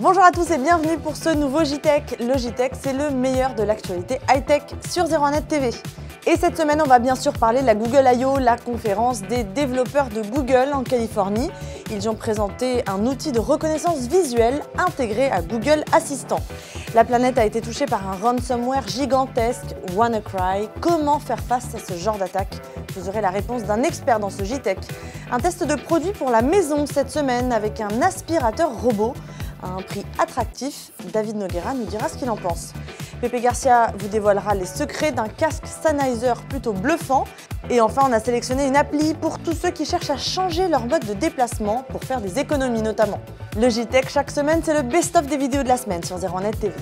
Bonjour à tous et bienvenue pour ce nouveau JTech. Le JTech, c'est le meilleur de l'actualité high-tech sur 01net TV. Et cette semaine, on va bien sûr parler de la Google I.O., la conférence des développeurs de Google en Californie. Ils ont présenté un outil de reconnaissance visuelle intégré à Google Assistant. La planète a été touchée par un ransomware gigantesque, WannaCry. Comment faire face à ce genre d'attaque? Vous aurez la réponse d'un expert dans ce JTech. Un test de produit pour la maison cette semaine avec un aspirateur robot à un prix attractif. David Noguera nous dira ce qu'il en pense. Pepe Garcia vous dévoilera les secrets d'un casque Sennheiser plutôt bluffant. Et enfin, on a sélectionné une appli pour tous ceux qui cherchent à changer leur mode de déplacement pour faire des économies notamment. Le JTech, chaque semaine, c'est le best-of des vidéos de la semaine sur 01net TV.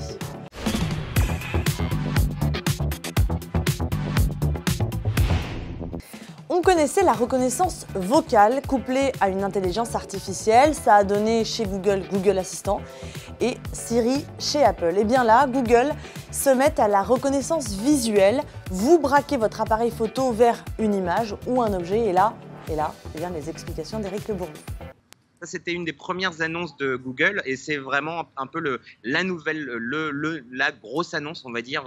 On connaissait la reconnaissance vocale couplée à une intelligence artificielle. Ça a donné chez Google, Google Assistant et Siri chez Apple. Et bien là, Google se met à la reconnaissance visuelle. Vous braquez votre appareil photo vers une image ou un objet et là, les explications d'Éric Le Bourgneuf. Ça, c'était une des premières annonces de Google et c'est vraiment un peu la grosse annonce, on va dire,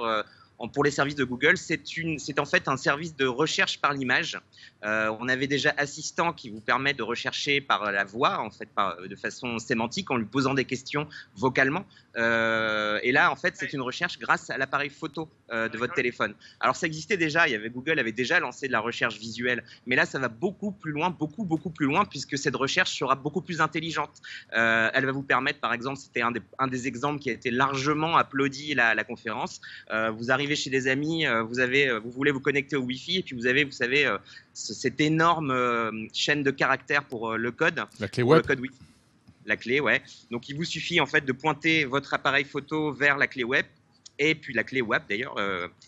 pour les services de Google. C'est en fait un service de recherche par l'image. On avait déjà Assistant qui vous permet de rechercher par la voix, en fait, de façon sémantique, en lui posant des questions vocalement. Et là, en fait, c'est une recherche grâce à l'appareil photo de votre téléphone. Alors, ça existait déjà. Google avait déjà lancé de la recherche visuelle, mais là, ça va beaucoup plus loin, beaucoup plus loin, puisque cette recherche sera beaucoup plus intelligente. Elle va vous permettre, par exemple, c'était un des exemples qui a été largement applaudi la conférence. Vous arrivez chez des amis, vous voulez vous connecter au Wi-Fi, et puis vous avez, vous savez, cette énorme chaîne de caractères pour le code. La clé web. Le code Wi-Fi. La clé, ouais. Donc, il vous suffit en fait de pointer votre appareil photo vers la clé web, et puis la clé web d'ailleurs,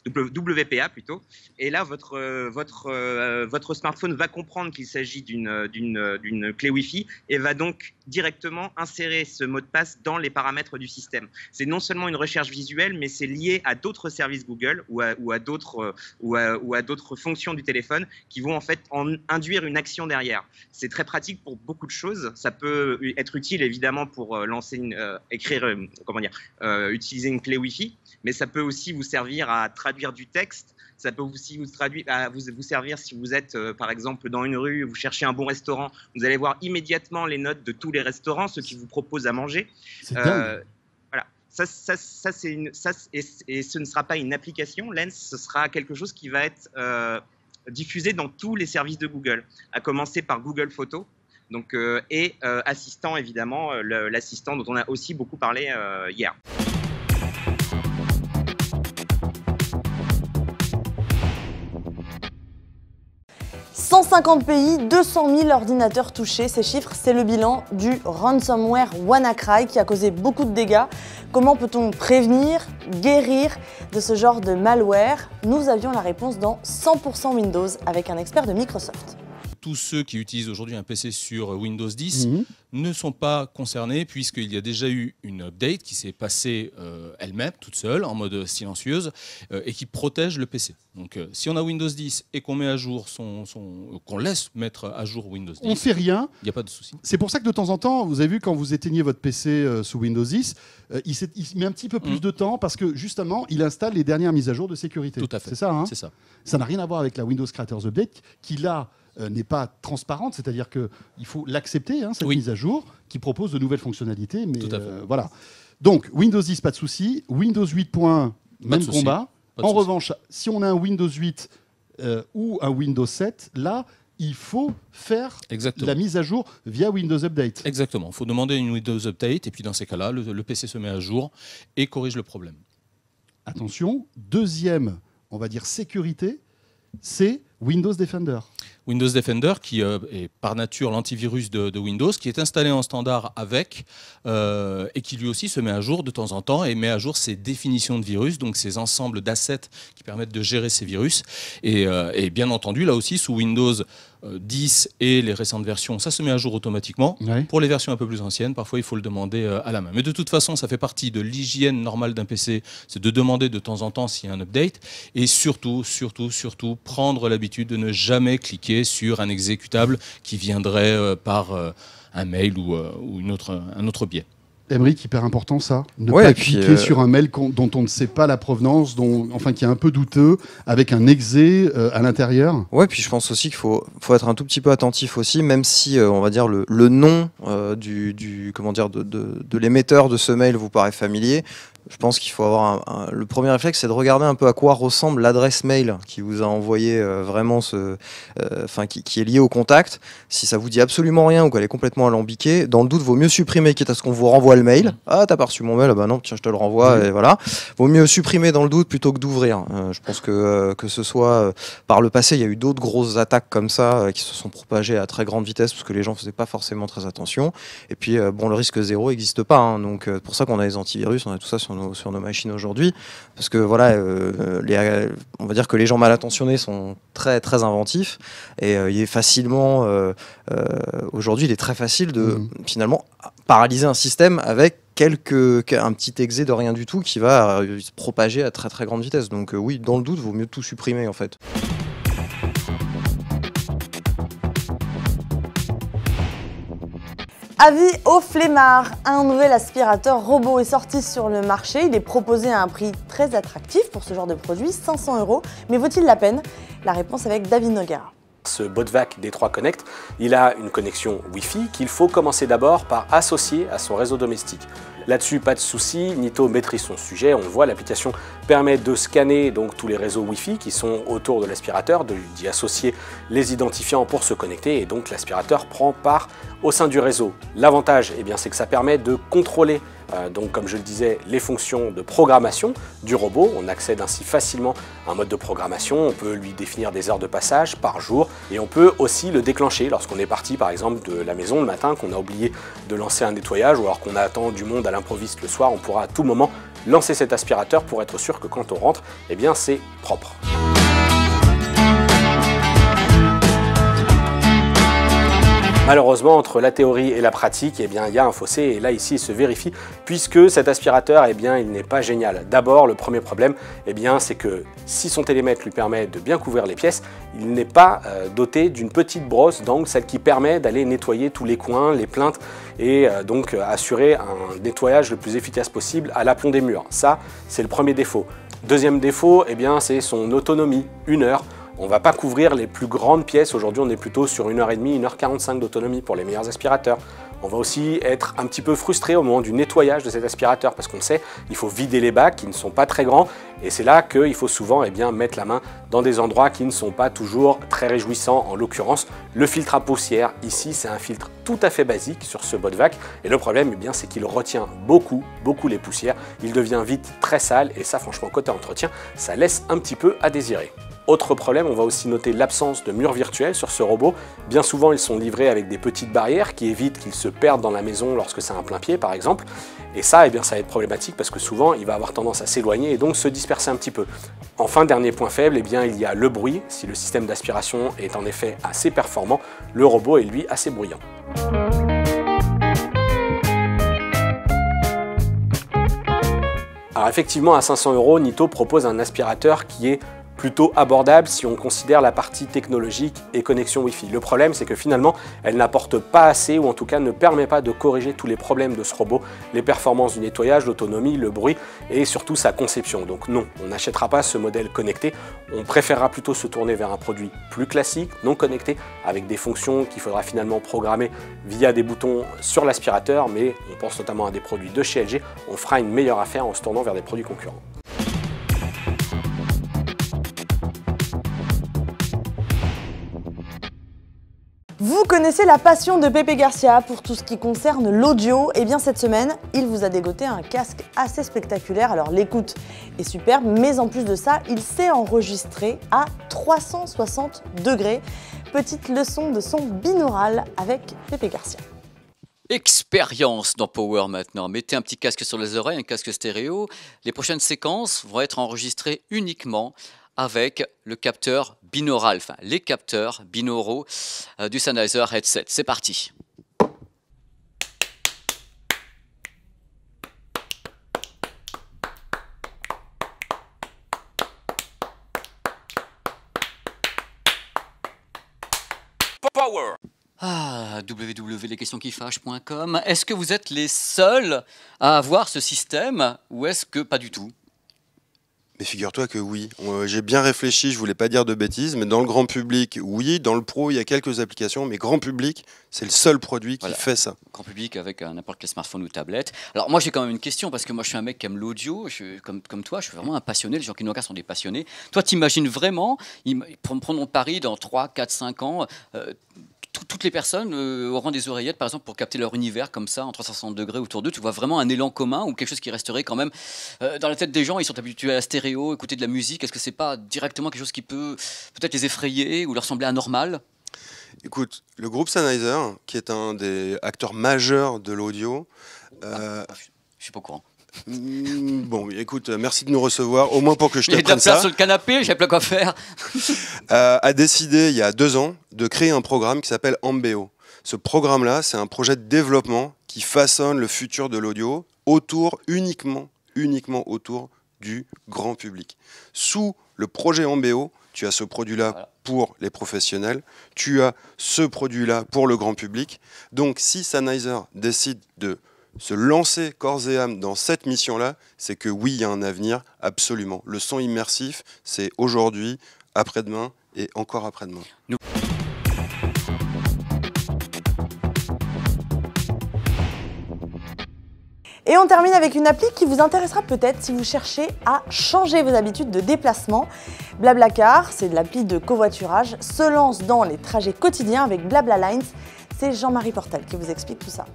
WPA plutôt. Et là, votre smartphone va comprendre qu'il s'agit d'une clé Wi-Fi et va donc directement insérer ce mot de passe dans les paramètres du système. C'est non seulement une recherche visuelle, mais c'est lié à d'autres services Google ou à d'autres fonctions du téléphone qui vont en fait induire une action derrière. C'est très pratique pour beaucoup de choses. Ça peut être utile évidemment pour utiliser une clé Wi-Fi. Mais ça peut aussi vous servir à traduire du texte. Ça peut aussi vous servir si vous êtes, par exemple, dans une rue, vous cherchez un bon restaurant. Vous allez voir immédiatement les notes de tous les restaurants, ceux qui vous proposent à manger. C'est dingue. Voilà. Et ce ne sera pas une application, Lens, ce sera quelque chose qui va être diffusé dans tous les services de Google, à commencer par Google Photos. Donc, Assistant, évidemment, l'assistant dont on a aussi beaucoup parlé hier. 150 pays, 200 000 ordinateurs touchés. Ces chiffres, c'est le bilan du ransomware WannaCry qui a causé beaucoup de dégâts. Comment peut-on prévenir, guérir de ce genre de malware? Nous avions la réponse dans 100% Windows avec un expert de Microsoft. Tous ceux qui utilisent aujourd'hui un PC sur Windows 10 ne sont pas concernés puisqu'il y a déjà eu une update qui s'est passée elle-même, toute seule, en mode silencieuse, et qui protège le PC. Donc si on a Windows 10 et qu'on met à jour qu'on laisse mettre à jour Windows 10, on ne fait rien. Il n'y a pas de souci. C'est pour ça que de temps en temps, vous avez vu quand vous éteignez votre PC sous Windows 10, il met un petit peu plus de temps parce que justement, il installe les dernières mises à jour de sécurité. Tout à fait. C'est ça, hein? C'est ça. Ça n'a rien à voir avec la Windows Creators Update qui là n'est pas transparente, c'est-à-dire qu'il faut l'accepter, hein, cette mise à jour, qui propose de nouvelles fonctionnalités. Mais tout à fait. voilà. Donc, Windows 10, pas de souci. Windows 8.1, même combat. En revanche, si on a un Windows 8 ou un Windows 7, là, il faut faire la mise à jour via Windows Update. Exactement. Il faut demander une Windows Update, et puis dans ces cas-là, le PC se met à jour et corrige le problème. Attention, deuxième, on va dire, sécurité, c'est Windows Defender. Windows Defender, qui est par nature l'antivirus de Windows, qui est installé en standard avec, et qui lui aussi se met à jour de temps en temps et met à jour ses définitions de virus, donc ces ensembles d'assets qui permettent de gérer ces virus. Et bien entendu, là aussi, sous Windows 10 et les récentes versions, ça se met à jour automatiquement. Ouais. Pour les versions un peu plus anciennes, parfois il faut le demander à la main. Mais de toute façon, ça fait partie de l'hygiène normale d'un PC, c'est de demander de temps en temps s'il y a un update, et surtout, prendre l'habitude de ne jamais cliquer sur un exécutable qui viendrait par un mail ou un autre biais. Émeric, hyper important ça. Ne pas cliquer sur un mail dont on ne sait pas la provenance, qui est un peu douteux, avec un exé à l'intérieur. Ouais, puis je pense aussi qu'il faut être un tout petit peu attentif aussi, même si on va dire le nom de l'émetteur de ce mail vous paraît familier. Je pense qu'il faut avoir le premier réflexe, c'est de regarder un peu à quoi ressemble l'adresse mail qui vous a envoyé qui est liée au contact. Si ça vous dit absolument rien ou qu'elle est complètement alambiquée, dans le doute, vaut mieux supprimer, quitte à ce qu'on vous renvoie le mail. Ah, t'as pas reçu mon mail? Ah bah non, tiens, je te le renvoie, et voilà. Vaut mieux supprimer dans le doute plutôt que d'ouvrir. Je pense que ce soit par le passé, il y a eu d'autres grosses attaques comme ça qui se sont propagées à très grande vitesse parce que les gens faisaient pas forcément très attention. Et puis, le risque zéro n'existe pas. Hein, donc, pour ça qu'on a les antivirus, on a tout ça sur nos machines aujourd'hui, parce que voilà, on va dire que les gens mal intentionnés sont très très inventifs, et il est facilement aujourd'hui il est très facile de finalement paralyser un système avec un petit exé de rien du tout qui va se propager à très très grande vitesse. Donc oui, dans le doute, vaut mieux tout supprimer en fait. Avis aux flemmards, un nouvel aspirateur robot est sorti sur le marché. Il est proposé à un prix très attractif pour ce genre de produit, 500 €. Mais vaut-il la peine? La réponse avec David Nogara. Ce Botvac D3 Connect, il a une connexion Wi-Fi qu'il faut commencer d'abord par associer à son réseau domestique. Là-dessus, pas de souci, Nitto maîtrise son sujet. On le voit, l'application permet de scanner donc tous les réseaux Wi-Fi qui sont autour de l'aspirateur, d'y associer les identifiants pour se connecter, et donc l'aspirateur prend part au sein du réseau. L'avantage, c'est que ça permet de contrôler donc comme je le disais, les fonctions de programmation du robot. On accède ainsi facilement à un mode de programmation, on peut lui définir des heures de passage par jour, et on peut aussi le déclencher lorsqu'on est parti par exemple de la maison le matin, qu'on a oublié de lancer un nettoyage, ou alors qu'on attend du monde à l'improviste le soir. On pourra à tout moment lancer cet aspirateur pour être sûr que quand on rentre, c'est propre. Malheureusement, entre la théorie et la pratique, il y a un fossé, et là ici il se vérifie, puisque cet aspirateur, il n'est pas génial. D'abord, le premier problème, c'est que si son télémètre lui permet de bien couvrir les pièces, il n'est pas doté d'une petite brosse d'angle, celle qui permet d'aller nettoyer tous les coins, les plinthes, et donc assurer un nettoyage le plus efficace possible à l'aplomb des murs. Ça, c'est le premier défaut. Deuxième défaut, c'est son autonomie, 1 heure. On ne va pas couvrir les plus grandes pièces. Aujourd'hui, on est plutôt sur 1h30, 1h45 d'autonomie pour les meilleurs aspirateurs. On va aussi être un petit peu frustré au moment du nettoyage de cet aspirateur, parce qu'on sait qu'il faut vider les bacs qui ne sont pas très grands, et c'est là qu'il faut souvent mettre la main dans des endroits qui ne sont pas toujours très réjouissants. En l'occurrence, le filtre à poussière. Ici, c'est un filtre tout à fait basique sur ce Botvac, et le problème, c'est qu'il retient beaucoup les poussières. Il devient vite très sale, et ça, franchement, côté entretien, ça laisse un petit peu à désirer. Autre problème, on va aussi noter l'absence de murs virtuels sur ce robot. Bien souvent, ils sont livrés avec des petites barrières qui évitent qu'ils se perdent dans la maison lorsque c'est un plein pied, par exemple. Et ça, ça va être problématique parce que souvent, il va avoir tendance à s'éloigner et donc se disperser un petit peu. Enfin, dernier point faible, il y a le bruit. Si le système d'aspiration est en effet assez performant, le robot est lui assez bruyant. Alors effectivement, à 500 €, Nitto propose un aspirateur qui est plutôt abordable si on considère la partie technologique et connexion Wi-Fi. Le problème, c'est que finalement, elle n'apporte pas assez, ou en tout cas ne permet pas de corriger tous les problèmes de ce robot, les performances du nettoyage, l'autonomie, le bruit et surtout sa conception. Donc non, on n'achètera pas ce modèle connecté, on préférera plutôt se tourner vers un produit plus classique, non connecté, avec des fonctions qu'il faudra finalement programmer via des boutons sur l'aspirateur, mais on pense notamment à des produits de chez LG, on fera une meilleure affaire en se tournant vers des produits concurrents. Vous connaissez la passion de Pepe Garcia pour tout ce qui concerne l'audio. Et bien cette semaine, il vous a dégoté un casque assez spectaculaire. Alors l'écoute est superbe, mais en plus de ça, il sait enregistrer à 360 degrés. Petite leçon de son binaural avec Pepe Garcia. Expérience dans Power maintenant. Mettez un petit casque sur les oreilles, un casque stéréo. Les prochaines séquences vont être enregistrées uniquement avec le capteur binaural, enfin les capteurs binauraux du Sennheiser Headset. C'est parti. Power. Ah, www.lesquestionsquifâchent.com. Est-ce que vous êtes les seuls à avoir ce système ou est-ce que pas du tout? Mais figure-toi que oui, j'ai bien réfléchi, je voulais pas dire de bêtises, mais dans le grand public, oui, dans le pro, il y a quelques applications, mais grand public, c'est le seul produit qui fait ça. Grand public avec n'importe quel smartphone ou tablette. Alors moi j'ai quand même une question, parce que moi je suis un mec qui aime l'audio, comme toi, je suis vraiment un passionné, les gens qui nous regardent sont des passionnés. Toi t'imagines vraiment, prenons Paris dans 3, 4, 5 ans, toutes les personnes auront des oreillettes, par exemple, pour capter leur univers comme ça, en 360 degrés autour d'eux. Tu vois vraiment un élan commun ou quelque chose qui resterait quand même dans la tête des gens. Ils sont habitués à la stéréo, écouter de la musique. Est-ce que c'est pas directement quelque chose qui peut peut-être les effrayer ou leur sembler anormal? Écoute, le groupe Sennheiser, qui est un des acteurs majeurs de l'audio... je suis pas au courant. Bon, écoute, merci de nous recevoir, au moins pour que je te prenne ça. Il y a de la place sur le canapé, j'ai plein quoi faire. A décidé, il y a 2 ans, de créer un programme qui s'appelle Ambeo. Ce programme-là, c'est un projet de développement qui façonne le futur de l'audio uniquement autour du grand public. Sous le projet Ambeo, tu as ce produit-là pour les professionnels, tu as ce produit-là pour le grand public. Donc, si Sennheiser décide de se lancer corps et âme dans cette mission-là, c'est que oui, il y a un avenir, absolument. Le son immersif, c'est aujourd'hui, après-demain et encore après-demain. Et on termine avec une appli qui vous intéressera peut-être si vous cherchez à changer vos habitudes de déplacement. Blablacar, c'est de l'appli de covoiturage, se lance dans les trajets quotidiens avec BlablaLines. C'est Jean-Marie Portal qui vous explique tout ça.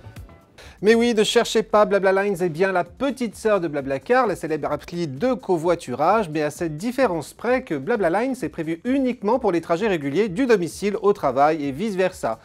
Mais oui, ne cherchez pas, BlablaLines est bien la petite sœur de BlaBlaCar, la célèbre appli de covoiturage, mais à cette différence près que BlablaLines est prévu uniquement pour les trajets réguliers du domicile au travail et vice-versa.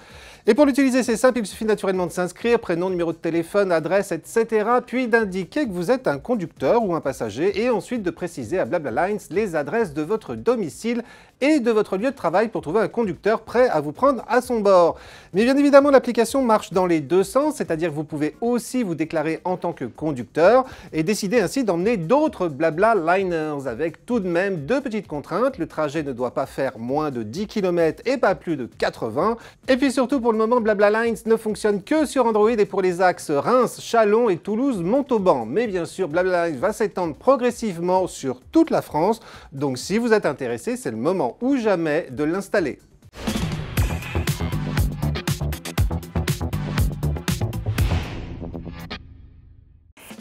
Et pour l'utiliser, c'est simple, il suffit naturellement de s'inscrire, prénom, numéro de téléphone, adresse, etc. Puis d'indiquer que vous êtes un conducteur ou un passager et ensuite de préciser à BlablaLines les adresses de votre domicile et de votre lieu de travail pour trouver un conducteur prêt à vous prendre à son bord. Mais bien évidemment, l'application marche dans les deux sens, c'est-à-dire que vous pouvez aussi vous déclarer en tant que conducteur et décider ainsi d'emmener d'autres BlablaLiners avec tout de même 2 petites contraintes. Le trajet ne doit pas faire moins de 10 km et pas plus de 80. Et puis surtout, pour le moment, BlablaLines ne fonctionne que sur Android et pour les axes Reims, Châlons et Toulouse-Montauban. Mais bien sûr, BlablaLines va s'étendre progressivement sur toute la France. Donc si vous êtes intéressé, c'est le moment ou jamais de l'installer.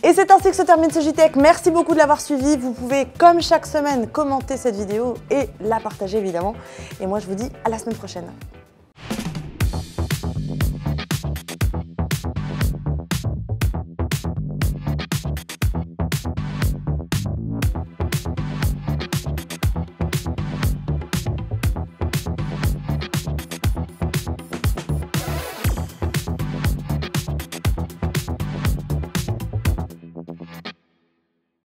Et c'est ainsi que se termine ce JTech. Merci beaucoup de l'avoir suivi. Vous pouvez, comme chaque semaine, commenter cette vidéo et la partager évidemment. Et moi, je vous dis à la semaine prochaine.